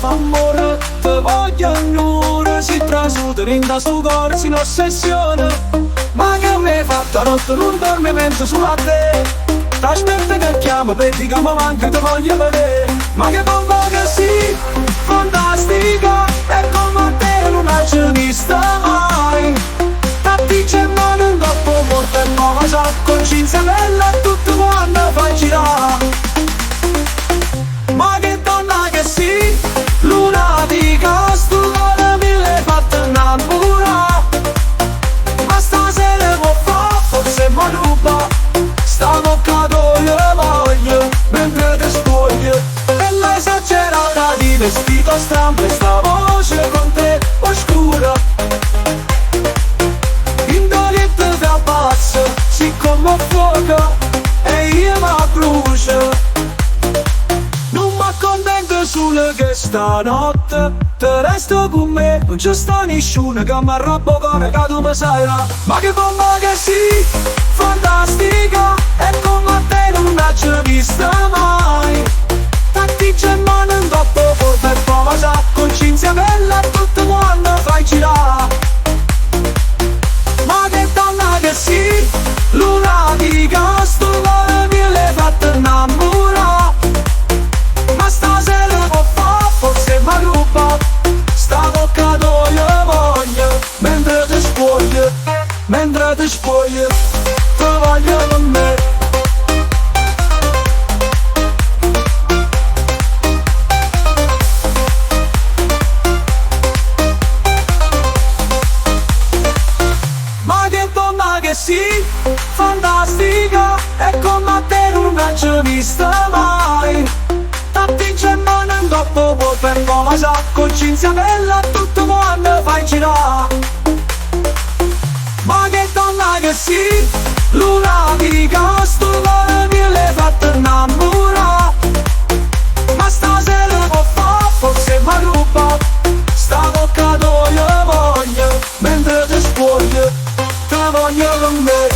amore, te voglio ancora. Si trasuda in da sto cuore, si ossessiona. Ma che mi hai fatto notte, non dormi mentre sulla te. T'aspetta che chiamo, vedi che mi manca, te voglio vedere. Ma che bomba che sì, fantastica. E come te non hai ci vista mai. Tattice ma non dopo morte e nuova sa. Coscienza bella tutto quando fai girare. Ma che donna che sì, lunatica. Sto cuore mi l'hai fatto innamorare. Ma stasera può fa, forse mi ruba. Sta bocca io voglio, mentre ti spoglio. E lei esagerata di vestito strambo e sta voce con te oscura. Indolietta ti abbassa, siccome fuoco, e io mi brucio. Non mi accontento solo che stanotte te resto con me. Non c'è sta nessuno che mi arrabbo come che tu mi sai là. Ma che bomba che sì, fantastica. E come te non hai ci vista mai. Tattice in mano in dopo porta e poi sa. Coscienza bella tutto quando fai girare. Ma che donna che sì, lunatica. Sto cuore mi l'hai fatto innamorare. Ma stasera può fa, forse mi ruba. Sta bocca io voglio, mentre ti spoglio. Mentre ti spoglio, ti voglio con me. Ma che donna che sì, fantastica. E come te non hai ci vista mai. Tattice in mano in dopo può per come sa. Coscienza bella tutto quando fai girare. Ma che donna che sì, lunatica. Sto cuore mi l'hai fatto innamorare. Ma stasera può fa, forse mi ruba. Sta bocca io voglio, mentre ti spoglio. Te voglio con me.